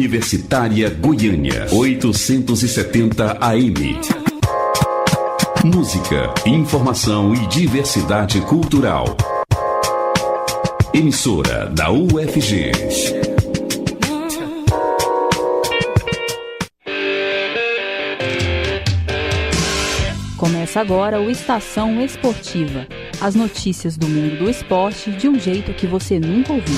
Universitária Goiânia, 870 AM. Música, informação e diversidade cultural. Emissora da UFG. Começa agora o Estação Esportiva. As notícias do mundo do esporte de um jeito que você nunca ouviu.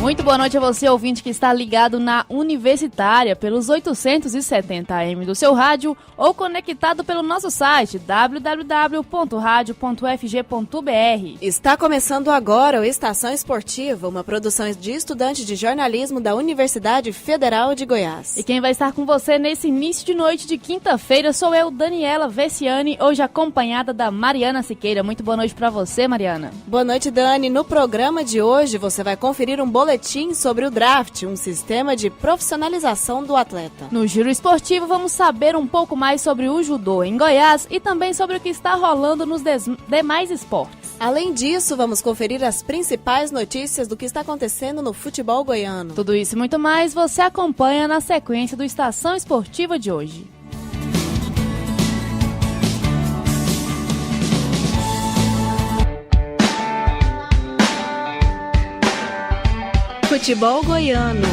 Muito boa noite a você, ouvinte que está ligado na Universitária pelos 870 AM do seu rádio ou conectado pelo nosso site www.radio.ufg.br. Está começando agora o Estação Esportiva, uma produção de estudante de jornalismo da Universidade Federal de Goiás. E quem vai estar com você nesse início de noite de quinta-feira sou eu, Daniela Vessiani, hoje acompanhada da Mariana Siqueira. Muito boa noite para você, Mariana. Boa noite, Dani. No programa de hoje você vai conferir um boletim sobre o draft, um sistema de profissionalização do atleta. No Giro Esportivo vamos saber um pouco mais sobre o judô em Goiás e também sobre o que está rolando nos demais esportes. Além disso, vamos conferir as principais notícias do que está acontecendo no futebol goiano. Tudo isso e muito mais você acompanha na sequência do Estação Esportiva de hoje. Futebol goiano.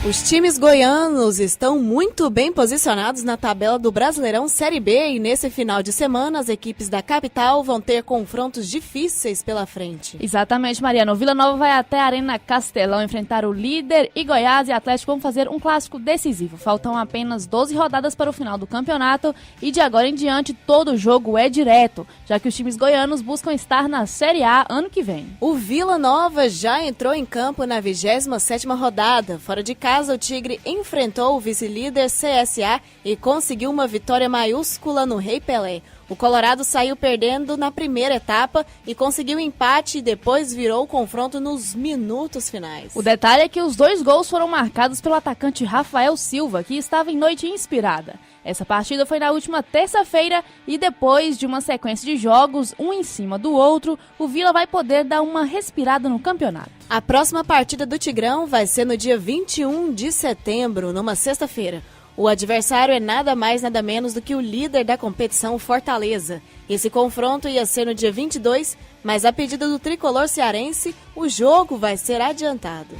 Os times goianos estão muito bem posicionados na tabela do Brasileirão Série B e nesse final de semana as equipes da capital vão ter confrontos difíceis pela frente. Exatamente, Mariana. O Vila Nova vai até a Arena Castelão enfrentar o líder e Goiás e Atlético vão fazer um clássico decisivo. Faltam apenas 12 rodadas para o final do campeonato e de agora em diante todo jogo é direto, já que os times goianos buscam estar na Série A ano que vem. O Vila Nova já entrou em campo na 27ª rodada. Fora de casa, o Tigre enfrentou o vice-líder CSA e conseguiu uma vitória maiúscula no Rei Pelé. O Colorado saiu perdendo na primeira etapa e conseguiu empate e depois virou o confronto nos minutos finais. O detalhe é que os 2 gols foram marcados pelo atacante Rafael Silva, que estava em noite inspirada. Essa partida foi na última terça-feira e depois de uma sequência de jogos, um em cima do outro, o Vila vai poder dar uma respirada no campeonato. A próxima partida do Tigrão vai ser no dia 21 de setembro, numa sexta-feira. O adversário é nada mais nada menos do que o líder da competição, Fortaleza. Esse confronto ia ser no dia 22, mas a pedido do tricolor cearense, o jogo vai ser adiantado.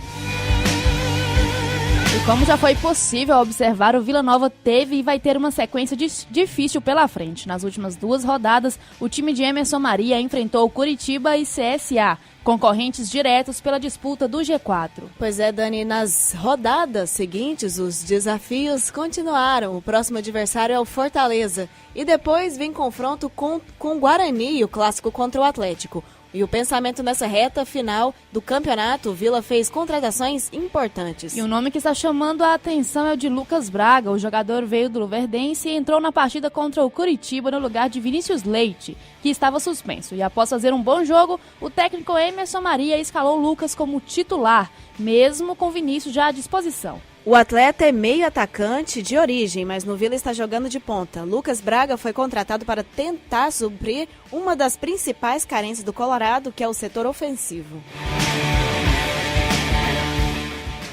E como já foi possível observar, o Vila Nova teve e vai ter uma sequência difícil pela frente. Nas últimas 2 rodadas, o time de Emerson Maria enfrentou Curitiba e CSA, concorrentes diretos pela disputa do G4. Pois é, Dani, nas rodadas seguintes, os desafios continuaram. O próximo adversário é o Fortaleza. E depois vem confronto com o Guarani, o clássico contra o Atlético. E o pensamento nessa reta final do campeonato, o Vila fez contratações importantes. E o nome que está chamando a atenção é o de Lucas Braga. O jogador veio do Luverdense e entrou na partida contra o Curitiba no lugar de Vinícius Leite, que estava suspenso. E após fazer um bom jogo, o técnico Emerson Maria escalou Lucas como titular, mesmo com Vinícius já à disposição. O atleta é meio atacante de origem, mas no Vila está jogando de ponta. Lucas Braga foi contratado para tentar suprir uma das principais carências do Colorado, que é o setor ofensivo.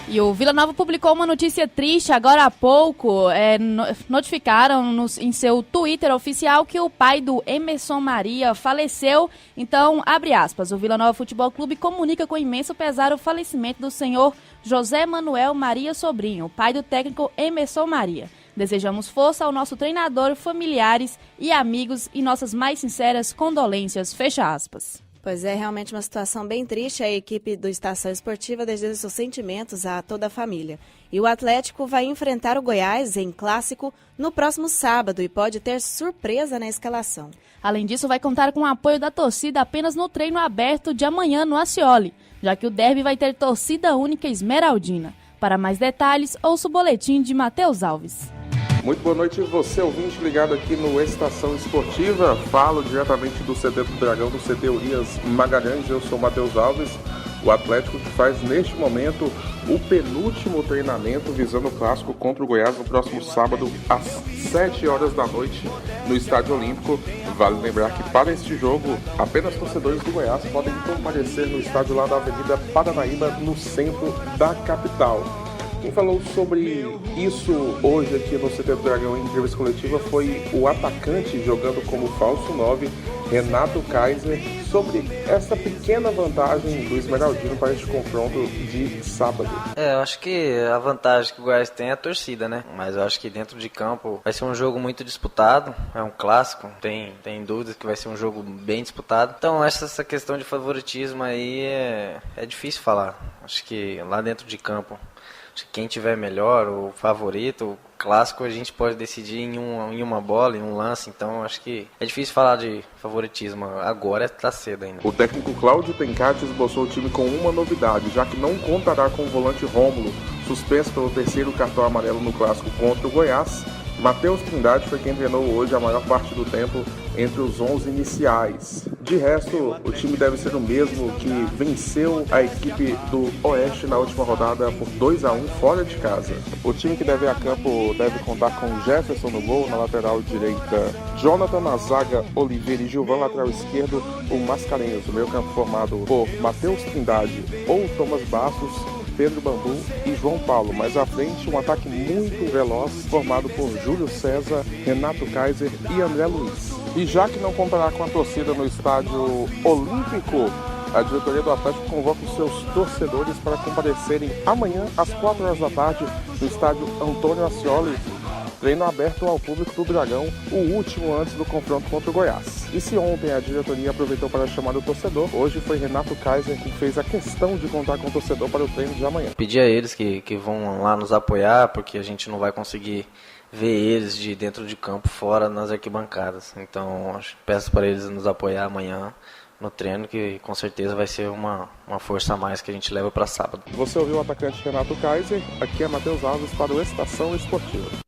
E o Vila Nova publicou uma notícia triste agora há pouco. Notificaram em seu Twitter oficial que o pai do Emerson Maria faleceu. Então, abre aspas, o Vila Nova Futebol Clube comunica com imenso pesar o falecimento do senhor José Manuel Maria Sobrinho, pai do técnico Emerson Maria. Desejamos força ao nosso treinador, familiares e amigos e nossas mais sinceras condolências. Fecha aspas. Pois é, realmente uma situação bem triste. A equipe do Estação Esportiva deseja seus sentimentos a toda a família. E o Atlético vai enfrentar o Goiás em clássico no próximo sábado e pode ter surpresa na escalação. Além disso, vai contar com o apoio da torcida apenas no treino aberto de amanhã no Acioli, já que o derby vai ter torcida única esmeraldina. Para mais detalhes, ouça o boletim de Matheus Alves. Muito boa noite, você ouvinte ligado aqui no Estação Esportiva. Falo diretamente do CT do Dragão, do CT Urias Magalhães. Eu sou Matheus Alves, o Atlético que faz neste momento o penúltimo treinamento visando o clássico contra o Goiás no próximo sábado às 7 horas da noite no Estádio Olímpico. Vale lembrar que para este jogo apenas torcedores do Goiás podem comparecer no estádio lá da Avenida Paranaíba, no centro da capital. Quem falou sobre isso hoje aqui no CT do Dragão em entrevista coletiva foi o atacante jogando como falso 9, Renato Kaiser, sobre essa pequena vantagem do Esmeraldino para este confronto de sábado. Eu acho que a vantagem que o Goiás tem é a torcida, né? Mas eu acho que dentro de campo vai ser um jogo muito disputado, é um clássico, tem dúvidas que vai ser um jogo bem disputado. Então essa questão de favoritismo aí é difícil falar. Acho que lá dentro de campo, quem tiver melhor, o favorito, o clássico a gente pode decidir em uma bola, em um lance, então acho que é difícil falar de favoritismo, agora está cedo ainda. O técnico Cláudio Tencati esboçou o time com uma novidade, já que não contará com o volante Rômulo, suspenso pelo terceiro cartão amarelo no clássico contra o Goiás. Matheus Trindade foi quem treinou hoje a maior parte do tempo entre os 11 iniciais. De resto, o time deve ser o mesmo que venceu a equipe do Oeste na última rodada por 2-1 fora de casa. O time que deve ir a campo deve contar com Jefferson no gol, na lateral direita Jonathan, na zaga Oliveira e Gilvan, lateral esquerdo o Mascarenhas. O meio campo formado por Matheus Trindade ou Thomas Bastos, Pedro Bambu e João Paulo. Mais à frente, um ataque muito veloz formado por Júlio César, Renato Kaiser e André Luiz. E já que não contará com a torcida no Estádio Olímpico, a diretoria do Atlético convoca os seus torcedores para comparecerem amanhã às 4 horas da tarde no Estádio Antônio Ascioli, treino aberto ao público do Dragão, o último antes do confronto contra o Goiás. E se ontem a diretoria aproveitou para chamar o torcedor, hoje foi Renato Kaiser que fez a questão de contar com o torcedor para o treino de amanhã. Pedir a eles que vão lá nos apoiar, porque a gente não vai conseguir ver eles de dentro de campo fora nas arquibancadas. Então peço para eles nos apoiar amanhã no treino, que com certeza vai ser uma força a mais que a gente leva para sábado. Você ouviu o atacante Renato Kaiser, aqui é Matheus Alves para o Estação Esportiva.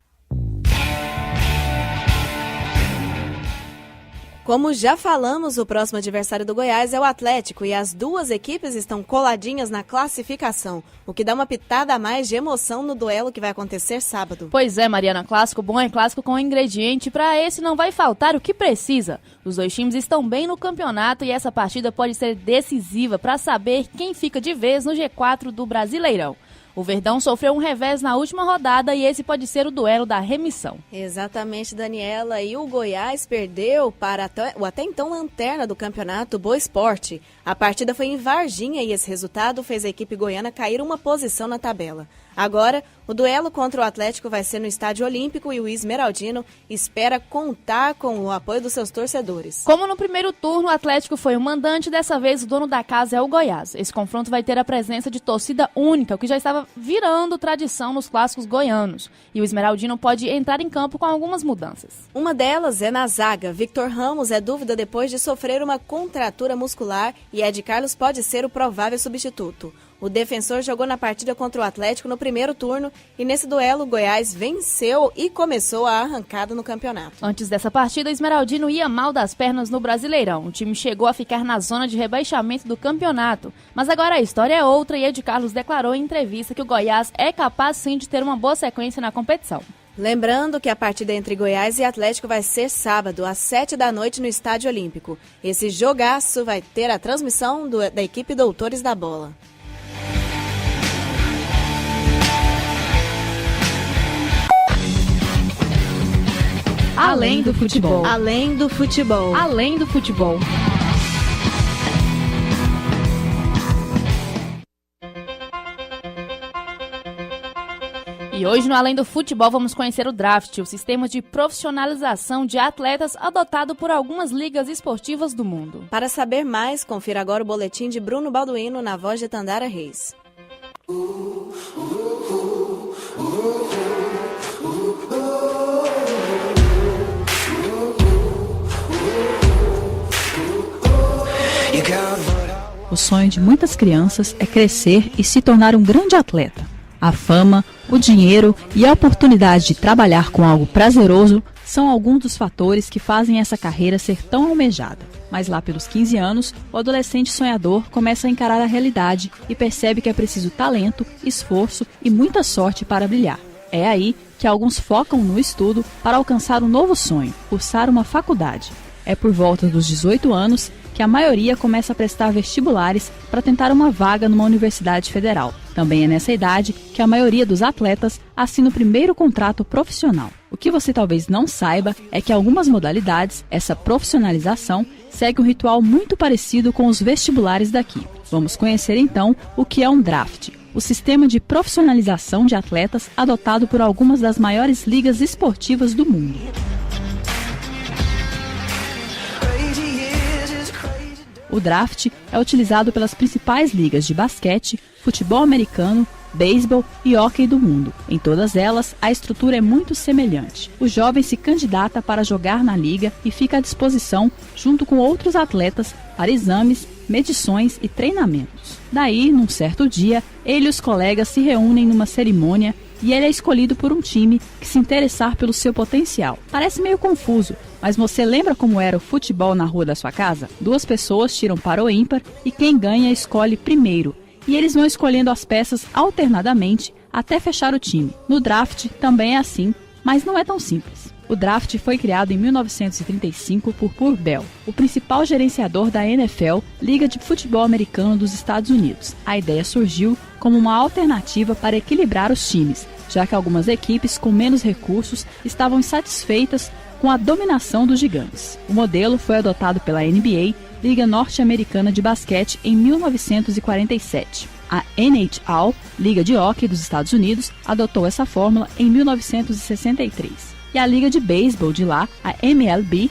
Como já falamos, o próximo adversário do Goiás é o Atlético e as duas equipes estão coladinhas na classificação, o que dá uma pitada a mais de emoção no duelo que vai acontecer sábado. Pois é, Mariana, clássico bom é clássico com ingrediente, para esse não vai faltar o que precisa. Os dois times estão bem no campeonato e essa partida pode ser decisiva para saber quem fica de vez no G4 do Brasileirão. O Verdão sofreu um revés na última rodada e esse pode ser o duelo da remissão. Exatamente, Daniela. E o Goiás perdeu para o até então lanterna do campeonato, Boa Esporte. A partida foi em Varginha e esse resultado fez a equipe goiana cair uma posição na tabela. Agora, o duelo contra o Atlético vai ser no Estádio Olímpico e o Esmeraldino espera contar com o apoio dos seus torcedores. Como no primeiro turno o Atlético foi o mandante, dessa vez o dono da casa é o Goiás. Esse confronto vai ter a presença de torcida única, o que já estava virando tradição nos clássicos goianos. E o Esmeraldino pode entrar em campo com algumas mudanças. Uma delas é na zaga. Victor Ramos é dúvida depois de sofrer uma contratura muscular e Ed Carlos pode ser o provável substituto. O defensor jogou na partida contra o Atlético no primeiro turno e nesse duelo o Goiás venceu e começou a arrancada no campeonato. Antes dessa partida, o Esmeraldino ia mal das pernas no Brasileirão. O time chegou a ficar na zona de rebaixamento do campeonato. Mas agora a história é outra e Ed Carlos declarou em entrevista que o Goiás é capaz sim de ter uma boa sequência na competição. Lembrando que a partida entre Goiás e Atlético vai ser sábado, às 7 da noite no Estádio Olímpico. Esse jogaço vai ter a transmissão da equipe Doutores da Bola. Além do futebol. Além do futebol. Além do futebol. E hoje no Além do Futebol vamos conhecer o draft, o sistema de profissionalização de atletas adotado por algumas ligas esportivas do mundo. Para saber mais, confira agora o boletim de Bruno Balduino na voz de Tandara Reis. O sonho de muitas crianças é crescer e se tornar um grande atleta. A fama, o dinheiro e a oportunidade de trabalhar com algo prazeroso são alguns dos fatores que fazem essa carreira ser tão almejada. Mas lá pelos 15 anos, o adolescente sonhador começa a encarar a realidade e percebe que é preciso talento, esforço e muita sorte para brilhar. É aí que alguns focam no estudo para alcançar um novo sonho, cursar uma faculdade. É por volta dos 18 anos que a maioria começa a prestar vestibulares para tentar uma vaga numa universidade federal. Também é nessa idade que a maioria dos atletas assina o primeiro contrato profissional. O que você talvez não saiba é que algumas modalidades, essa profissionalização, segue um ritual muito parecido com os vestibulares daqui. Vamos conhecer então o que é um draft, o sistema de profissionalização de atletas adotado por algumas das maiores ligas esportivas do mundo. O draft é utilizado pelas principais ligas de basquete, futebol americano, beisebol e hóquei do mundo. Em todas elas, a estrutura é muito semelhante. O jovem se candidata para jogar na liga e fica à disposição, junto com outros atletas, para exames, medições e treinamentos. Daí, num certo dia, ele e os colegas se reúnem numa cerimônia e ele é escolhido por um time que se interessar pelo seu potencial. Parece meio confuso, mas você lembra como era o futebol na rua da sua casa? 2 pessoas tiram para o ímpar e quem ganha escolhe primeiro. E eles vão escolhendo as peças alternadamente até fechar o time. No draft também é assim, mas não é tão simples. O draft foi criado em 1935 por Pur Bell, o principal gerenciador da NFL, Liga de Futebol Americano dos Estados Unidos. A ideia surgiu como uma alternativa para equilibrar os times, já que algumas equipes com menos recursos estavam insatisfeitas com a dominação dos gigantes. O modelo foi adotado pela NBA, Liga Norte-Americana de Basquete, em 1947. A NHL, Liga de Hóquei dos Estados Unidos, adotou essa fórmula em 1963. E a Liga de Beisebol de lá, a MLB,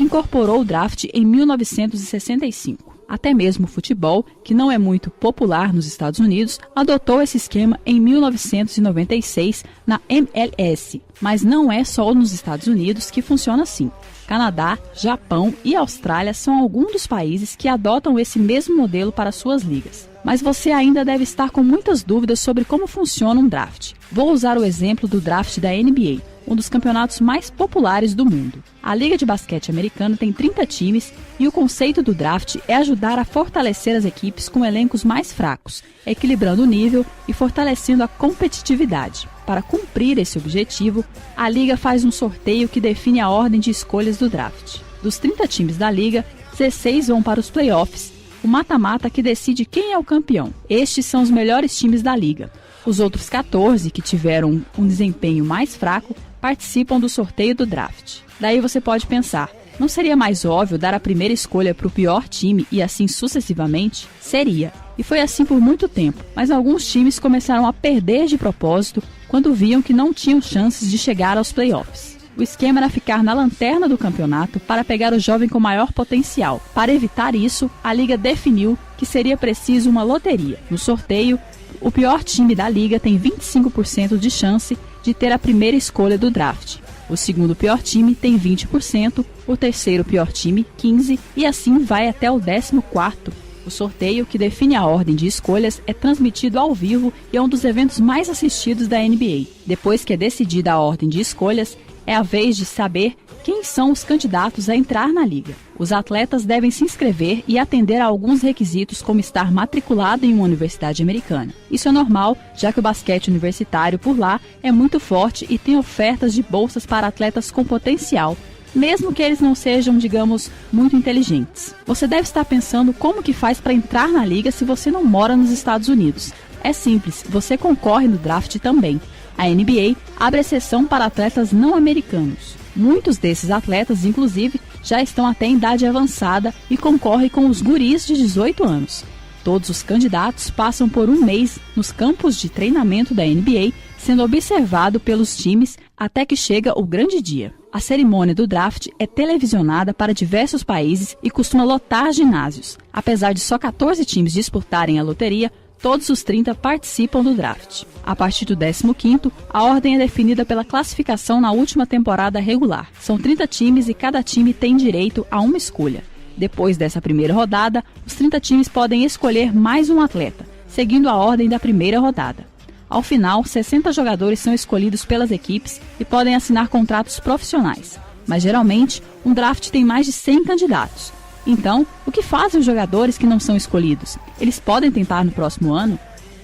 incorporou o draft em 1965. Até mesmo o futebol, que não é muito popular nos Estados Unidos, adotou esse esquema em 1996 na MLS. Mas não é só nos Estados Unidos que funciona assim. Canadá, Japão e Austrália são alguns dos países que adotam esse mesmo modelo para suas ligas. Mas você ainda deve estar com muitas dúvidas sobre como funciona um draft. Vou usar o exemplo do draft da NBA, um dos campeonatos mais populares do mundo. A Liga de Basquete Americana tem 30 times e o conceito do draft é ajudar a fortalecer as equipes com elencos mais fracos, equilibrando o nível e fortalecendo a competitividade. Para cumprir esse objetivo, a Liga faz um sorteio que define a ordem de escolhas do draft. Dos 30 times da Liga, 16 vão para os playoffs, o mata-mata que decide quem é o campeão. Estes são os melhores times da Liga. Os outros 14, que tiveram um desempenho mais fraco, participam do sorteio do draft. Daí você pode pensar, não seria mais óbvio dar a primeira escolha para o pior time e assim sucessivamente? Seria. E foi assim por muito tempo, mas alguns times começaram a perder de propósito quando viam que não tinham chances de chegar aos playoffs. O esquema era ficar na lanterna do campeonato para pegar o jovem com maior potencial. Para evitar isso, a Liga definiu que seria preciso uma loteria. No sorteio, o pior time da Liga tem 25% de chance de ter a primeira escolha do draft. O segundo pior time tem 20%, o terceiro pior time 15% e assim vai até o 14º. O sorteio, que define a ordem de escolhas, é transmitido ao vivo e é um dos eventos mais assistidos da NBA. Depois que é decidida a ordem de escolhas, é a vez de saber quem são os candidatos a entrar na liga. Os atletas devem se inscrever e atender a alguns requisitos, como estar matriculado em uma universidade americana. Isso é normal, já que o basquete universitário por lá é muito forte e tem ofertas de bolsas para atletas com potencial, mesmo que eles não sejam, digamos, muito inteligentes. Você deve estar pensando como que faz para entrar na liga se você não mora nos Estados Unidos. É simples, você concorre no draft também. A NBA abre exceção para atletas não americanos. Muitos desses atletas, inclusive, já estão até em idade avançada e concorrem com os guris de 18 anos. Todos os candidatos passam por um mês nos campos de treinamento da NBA, sendo observado pelos times até que chega o grande dia. A cerimônia do draft é televisionada para diversos países e costuma lotar ginásios. Apesar de só 14 times disputarem a loteria, todos os 30 participam do draft. A partir do 15º, a ordem é definida pela classificação na última temporada regular. São 30 times e cada time tem direito a uma escolha. Depois dessa primeira rodada, os 30 times podem escolher mais um atleta, seguindo a ordem da primeira rodada. Ao final, 60 jogadores são escolhidos pelas equipes e podem assinar contratos profissionais. Mas geralmente, um draft tem mais de 100 candidatos. Então, o que fazem os jogadores que não são escolhidos? Eles podem tentar no próximo ano?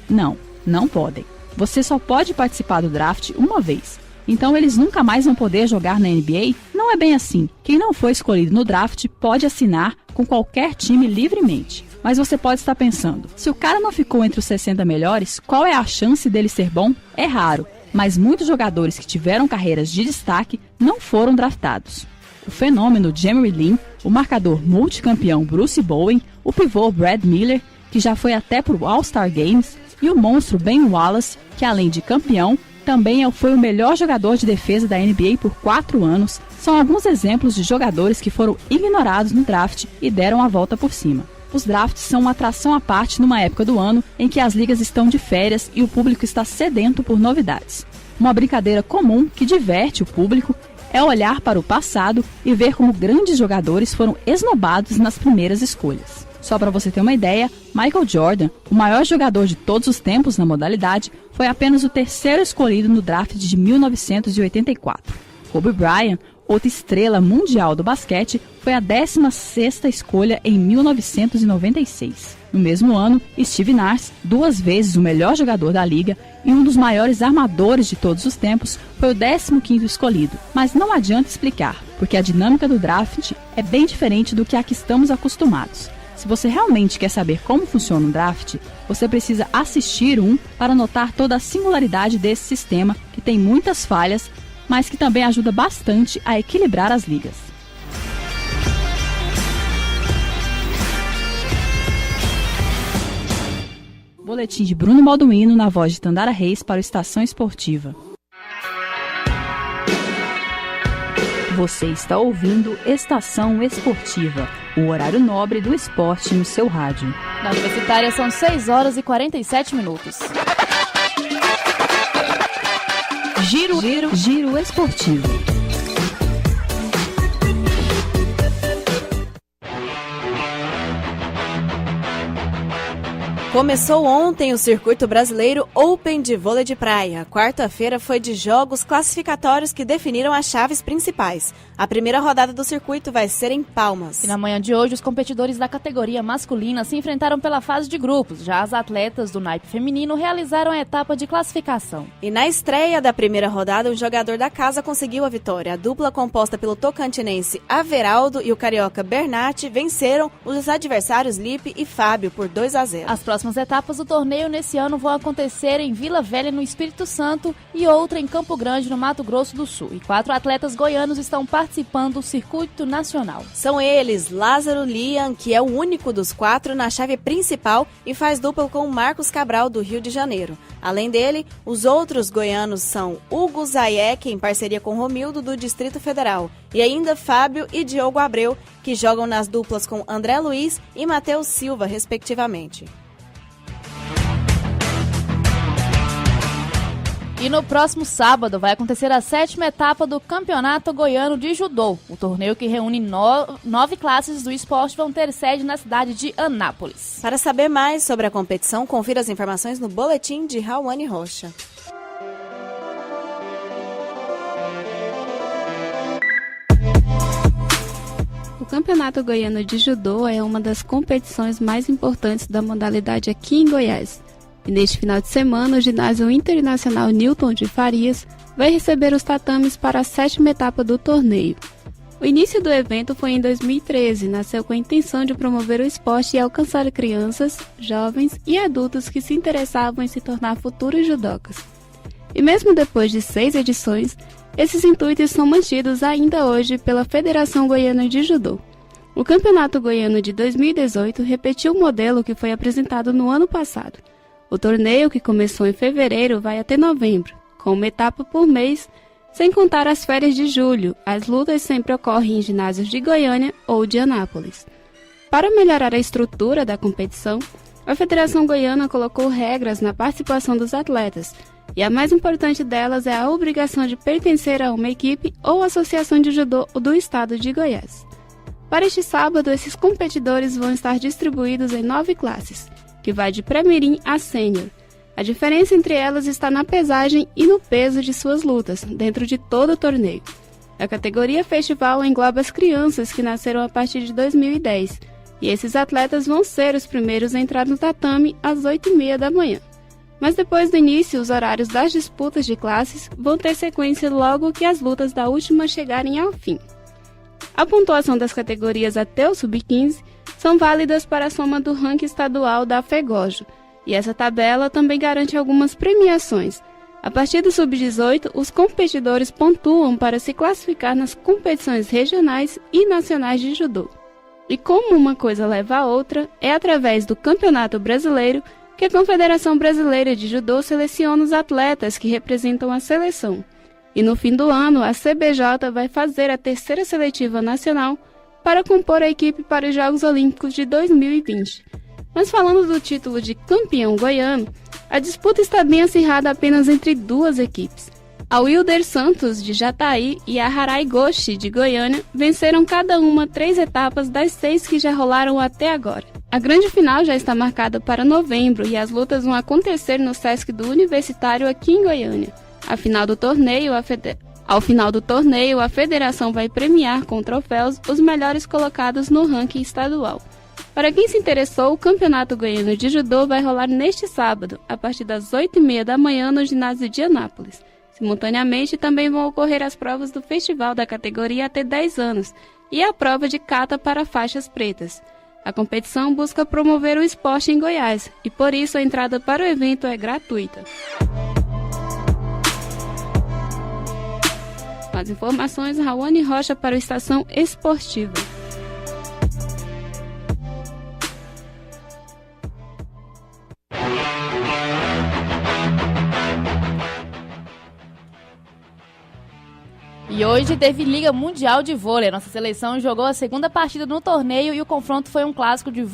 Não podem. Você só pode participar do draft uma vez. Então eles nunca mais vão poder jogar na NBA? Não é bem assim. Quem não foi escolhido no draft pode assinar com qualquer time livremente. Mas você pode estar pensando, se o cara não ficou entre os 60 melhores, qual é a chance dele ser bom? É raro, mas muitos jogadores que tiveram carreiras de destaque não foram draftados. O fenômeno Jeremy Lin, o marcador multicampeão Bruce Bowen, o pivô Brad Miller, que já foi até para o All-Star Games, e o monstro Ben Wallace, que além de campeão, também foi o melhor jogador de defesa da NBA por 4 anos, são alguns exemplos de jogadores que foram ignorados no draft e deram a volta por cima. Os drafts são uma atração à parte numa época do ano em que as ligas estão de férias e o público está sedento por novidades. Uma brincadeira comum que diverte o público é olhar para o passado e ver como grandes jogadores foram esnobados nas primeiras escolhas. Só para você ter uma ideia, Michael Jordan, o maior jogador de todos os tempos na modalidade, foi apenas o 3º escolhido no draft de 1984. Kobe Bryant, outra estrela mundial do basquete, foi a 16ª escolha em 1996. No mesmo ano, Steve Nash, 2 vezes o melhor jogador da liga e um dos maiores armadores de todos os tempos, foi o 15º escolhido. Mas não adianta explicar, porque a dinâmica do draft é bem diferente do que a que estamos acostumados. Se você realmente quer saber como funciona um draft, você precisa assistir para notar toda a singularidade desse sistema, que tem muitas falhas, mas que também ajuda bastante a equilibrar as ligas. Boletim de Bruno Balduino na voz de Tandara Reis para o Estação Esportiva. Você está ouvindo Estação Esportiva, o horário nobre do esporte no seu rádio. Na Universitária são 6h47. Giro Esportivo. Começou ontem o Circuito Brasileiro Open de Vôlei de Praia. Quarta-feira foi de jogos classificatórios que definiram as chaves principais. A primeira rodada do circuito vai ser em Palmas. E na manhã de hoje, os competidores da categoria masculina se enfrentaram pela fase de grupos. Já as atletas do naipe feminino realizaram a etapa de classificação. E na estreia da primeira rodada, o jogador da casa conseguiu a vitória. A dupla composta pelo tocantinense Averaldo e o carioca Bernatti venceram os adversários Lipe e Fábio por 2-0. As próximas etapas do torneio nesse ano vão acontecer em Vila Velha, no Espírito Santo, e outra em Campo Grande, no Mato Grosso do Sul. E 4 atletas goianos estão participando do circuito nacional. São eles Lázaro Lian, que é o único dos 4 na chave principal e faz dupla com Marcos Cabral, do Rio de Janeiro. Além dele, os outros goianos são Hugo Zayek, em parceria com Romildo, do Distrito Federal, e ainda Fábio e Diogo Abreu, que jogam nas duplas com André Luiz e Matheus Silva, respectivamente. E no próximo sábado vai acontecer a 7ª etapa do Campeonato Goiano de Judô. O torneio, que reúne 9 classes do esporte, vão ter sede na cidade de Anápolis. Para saber mais sobre a competição, confira as informações no boletim de Rawane Rocha. O Campeonato Goiano de Judô é uma das competições mais importantes da modalidade aqui em Goiás. E neste final de semana, o ginásio internacional Newton de Farias vai receber os tatames para a 7ª etapa do torneio. O início do evento foi em 2013, nasceu com a intenção de promover o esporte e alcançar crianças, jovens e adultos que se interessavam em se tornar futuros judocas. E mesmo depois de 6 edições, esses intuitos são mantidos ainda hoje pela Federação Goiana de Judô. O Campeonato Goiano de 2018 repetiu o modelo que foi apresentado no ano passado. O torneio, que começou em fevereiro, vai até novembro, com uma etapa por mês, sem contar as férias de julho. As lutas sempre ocorrem em ginásios de Goiânia ou de Anápolis. Para melhorar a estrutura da competição, a Federação Goiana colocou regras na participação dos atletas, e a mais importante delas é a obrigação de pertencer a uma equipe ou associação de judô do estado de Goiás. Para este sábado, esses competidores vão estar distribuídos em 9 classes, que vai de pré-mirim a sênior. A diferença entre elas está na pesagem e no peso de suas lutas, dentro de todo o torneio. A categoria festival engloba as crianças que nasceram a partir de 2010, e esses atletas vão ser os primeiros a entrar no tatame às 8h30 da manhã. Mas depois do início, os horários das disputas de classes vão ter sequência logo que as lutas da última chegarem ao fim. A pontuação das categorias até o sub-15 são válidas para a soma do ranking estadual da FEGOJO, e essa tabela também garante algumas premiações. A partir do sub-18, os competidores pontuam para se classificar nas competições regionais e nacionais de judô. E como uma coisa leva a outra, é através do Campeonato Brasileiro que a Confederação Brasileira de Judô seleciona os atletas que representam a seleção. E no fim do ano, a CBJ vai fazer a terceira seletiva nacional para compor a equipe para os Jogos Olímpicos de 2020. Mas falando do título de campeão goiano, a disputa está bem acirrada apenas entre duas equipes. A Wilder Santos, de Jataí, e a Harai Goshi, de Goiânia, venceram cada uma 3 etapas das 6 que já rolaram até agora. A grande final já está marcada para novembro e as lutas vão acontecer no Sesc do Universitário aqui em Goiânia. Ao final do torneio, a federação vai premiar com troféus os melhores colocados no ranking estadual. Para quem se interessou, o Campeonato Goiano de Judô vai rolar neste sábado, a partir das 8h30 da manhã no ginásio de Anápolis. Simultaneamente, também vão ocorrer as provas do festival da categoria até 10 anos e a prova de kata para faixas pretas. A competição busca promover o esporte em Goiás e, por isso, a entrada para o evento é gratuita. Com as informações, Rawane Rocha para o Estação Esportiva. E hoje teve Liga Mundial de Vôlei. Nossa seleção jogou a segunda partida no torneio e o confronto foi um clássico do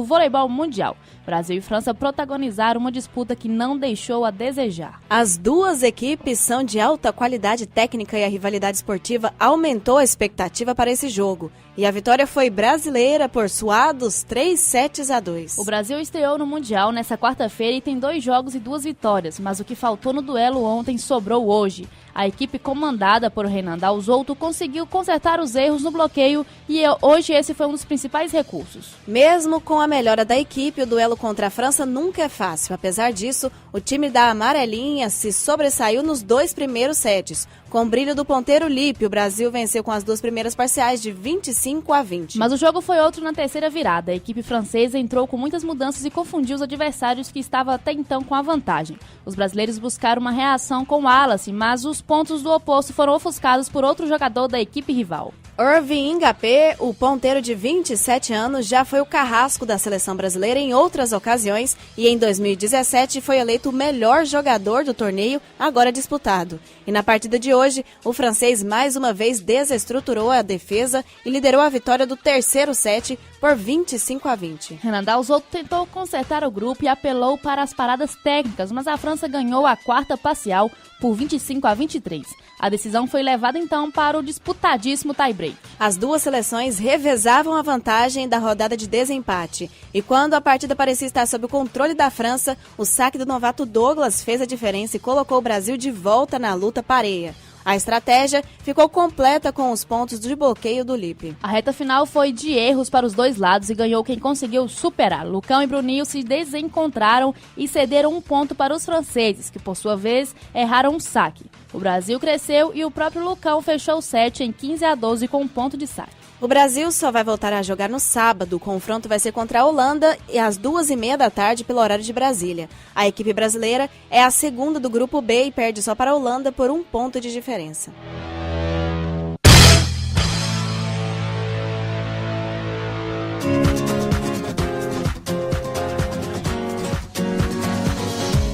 voleibol mundial. Brasil e França protagonizaram uma disputa que não deixou a desejar. As duas equipes são de alta qualidade técnica e a rivalidade esportiva aumentou a expectativa para esse jogo. E a vitória foi brasileira por suados 3-2. O Brasil estreou no Mundial nessa quarta-feira e tem 2 jogos e 2 vitórias, mas o que faltou no duelo ontem sobrou hoje. A equipe comandada por Renan Dalzotto conseguiu consertar os erros no bloqueio e hoje esse foi um dos principais recursos. Mesmo com a melhora da equipe, o duelo contra a França nunca é fácil. Apesar disso, o time da amarelinha se sobressaiu nos 2 primeiros sets. Com o brilho do ponteiro Lipe, o Brasil venceu com as 2 primeiras parciais de 25-20. Mas o jogo foi outro na terceira virada. A equipe francesa entrou com muitas mudanças e confundiu os adversários que estavam até então com a vantagem. Os brasileiros buscaram uma reação com o Wallace, mas os pontos do oposto foram ofuscados por outro jogador da equipe rival. Irving Ngapé, o ponteiro de 27 anos, já foi o carrasco da seleção brasileira em outras ocasiões e em 2017 foi eleito o melhor jogador do torneio agora disputado. E na partida de hoje, o francês mais uma vez desestruturou a defesa e liderou a vitória do terceiro set por 25-20. Renan Dalzotto tentou consertar o grupo e apelou para as paradas técnicas, mas a França ganhou a quarta parcial por 25-23. A decisão foi levada então para o disputadíssimo tie-break. As duas seleções revezavam a vantagem da rodada de desempate. E quando a partida parecia estar sob o controle da França, o saque do novato Douglas fez a diferença e colocou o Brasil de volta na luta pareia. A estratégia ficou completa com os pontos de bloqueio do Lipe. A reta final foi de erros para os dois lados e ganhou quem conseguiu superar. Lucão e Bruninho se desencontraram e cederam um ponto para os franceses, que por sua vez erraram um saque. O Brasil cresceu e o próprio Lucão fechou o set em 15-12 com um ponto de saque. O Brasil só vai voltar a jogar no sábado. O confronto vai ser contra a Holanda e às 2h30 da tarde pelo horário de Brasília. A equipe brasileira é a segunda do grupo B e perde só para a Holanda por 1 ponto de diferença.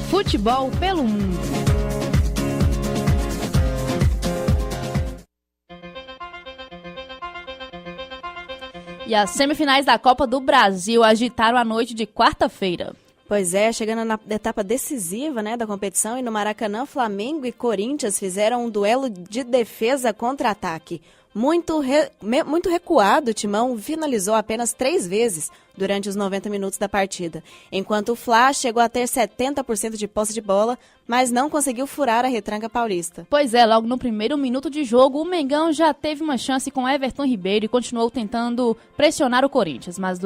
Futebol pelo mundo. E as semifinais da Copa do Brasil agitaram a noite de quarta-feira. Pois é, chegando na etapa decisiva, da competição, e no Maracanã, Flamengo e Corinthians fizeram um duelo de defesa contra ataque. Muito recuado, o Timão finalizou apenas 3 vezes durante os 90 minutos da partida, enquanto o Fla chegou a ter 70% de posse de bola, mas não conseguiu furar a retranca paulista. Pois é, logo no primeiro minuto de jogo, o Mengão já teve uma chance com Everton Ribeiro e continuou tentando pressionar o Corinthians, mas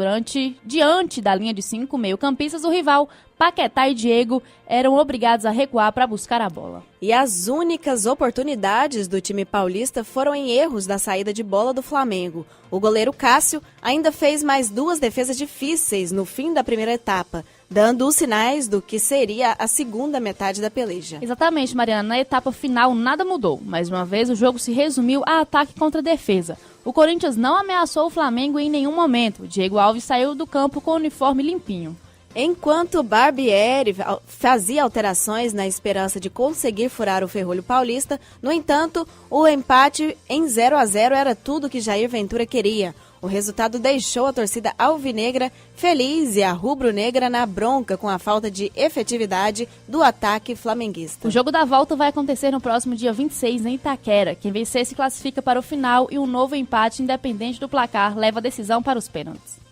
diante da linha de 5 meio-campistas, o rival Paquetá e Diego eram obrigados a recuar para buscar a bola. E as únicas oportunidades do time paulista foram em erros da saída de bola do Flamengo. O goleiro Cássio ainda fez mais 2 defesas difíceis no fim da primeira etapa, dando os sinais do que seria a segunda metade da peleja. Exatamente, Mariana. Na etapa final nada mudou. Mais uma vez o jogo se resumiu a ataque contra defesa. O Corinthians não ameaçou o Flamengo em nenhum momento. Diego Alves saiu do campo com o uniforme limpinho. Enquanto Barbieri fazia alterações na esperança de conseguir furar o ferrolho paulista, no entanto, o empate em 0-0 era tudo que Jair Ventura queria. O resultado deixou a torcida alvinegra feliz e a rubro-negra na bronca com a falta de efetividade do ataque flamenguista. O jogo da volta vai acontecer no próximo dia 26 em Itaquera. Quem vencer se classifica para o final e um novo empate, independente do placar, leva a decisão para os pênaltis.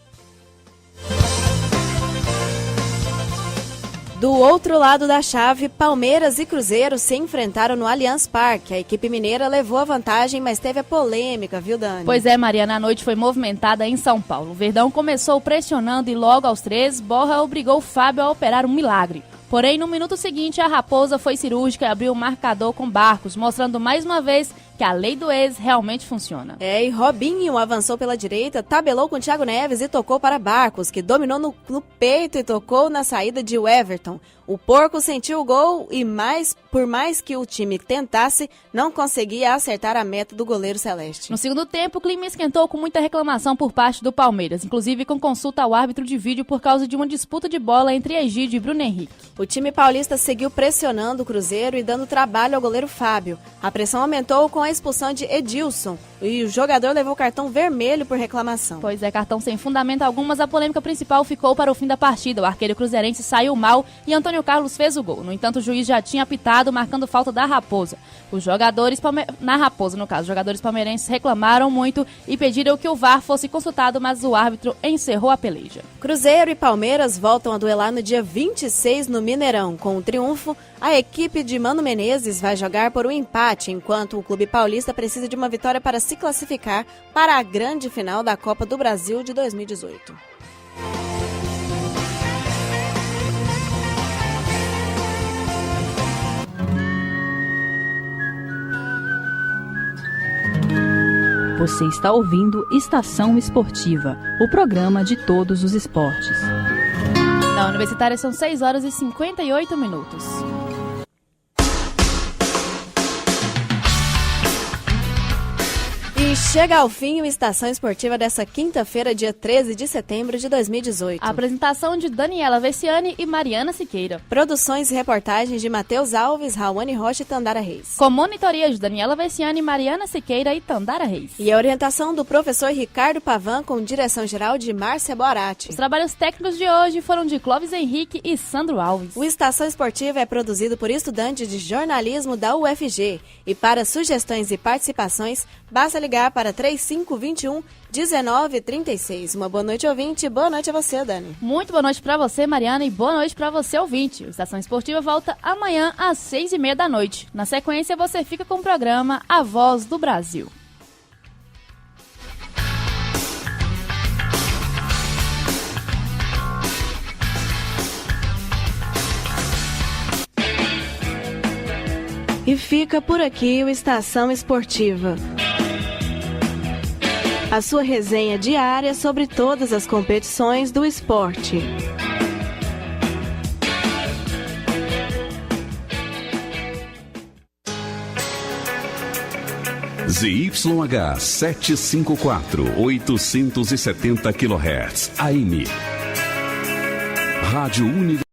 Do outro lado da chave, Palmeiras e Cruzeiro se enfrentaram no Allianz Parque. A equipe mineira levou a vantagem, mas teve a polêmica, viu, Dani? Pois é, Mariana, a noite foi movimentada em São Paulo. O Verdão começou pressionando e logo aos 3, Borja obrigou Fábio a operar um milagre. Porém, no minuto seguinte, a Raposa foi cirúrgica e abriu o marcador com Barcos, mostrando mais uma vez que a lei do ex realmente funciona. E Robinho avançou pela direita, tabelou com Thiago Neves e tocou para Barcos, que dominou no peito e tocou na saída de Everton. O Porco sentiu o gol e, por mais que o time tentasse, não conseguia acertar a meta do goleiro celeste. No segundo tempo, o clima esquentou com muita reclamação por parte do Palmeiras, inclusive com consulta ao árbitro de vídeo por causa de uma disputa de bola entre Egídio e Bruno Henrique. O time paulista seguiu pressionando o Cruzeiro e dando trabalho ao goleiro Fábio. A pressão aumentou com a expulsão de Edilson e o jogador levou cartão vermelho por reclamação. Pois é, cartão sem fundamento algum, mas a polêmica principal ficou para o fim da partida. O arqueiro cruzeirense saiu mal e Antônio Carlos fez o gol. No entanto, o juiz já tinha apitado, marcando falta da Raposa. Os jogadores os jogadores palmeirenses reclamaram muito e pediram que o VAR fosse consultado, mas o árbitro encerrou a peleja. Cruzeiro e Palmeiras voltam a duelar no dia 26 no Mineirão. Com o triunfo, a equipe de Mano Menezes vai jogar por um empate, enquanto o clube paulista precisa de uma vitória para se classificar para a grande final da Copa do Brasil de 2018. Você está ouvindo Estação Esportiva, o programa de todos os esportes. Na Universitária são 6 horas e 58 minutos. E chega ao fim o Estação Esportiva dessa quinta-feira, dia 13 de setembro de 2018. A apresentação de Daniela Vessiani e Mariana Siqueira. Produções e reportagens de Matheus Alves, Raoni Rocha e Tandara Reis. Com monitoria de Daniela Vessiani, Mariana Siqueira e Tandara Reis. E a orientação do professor Ricardo Pavan, com direção-geral de Márcia Boarati. Os trabalhos técnicos de hoje foram de Clóvis Henrique e Sandro Alves. O Estação Esportiva é produzido por estudantes de jornalismo da UFG. E para sugestões e participações, basta ligar para 3521-1936. Uma boa noite, ouvinte. Boa noite a você, Dani. Muito boa noite para você, Mariana, e boa noite para você, ouvinte. O Estação Esportiva volta amanhã às 6h30 da noite. Na sequência, você fica com o programa A Voz do Brasil. E fica por aqui o Estação Esportiva. A sua resenha diária sobre todas as competições do esporte. ZYH 754, 870 kHz, AM. Rádio Universitária.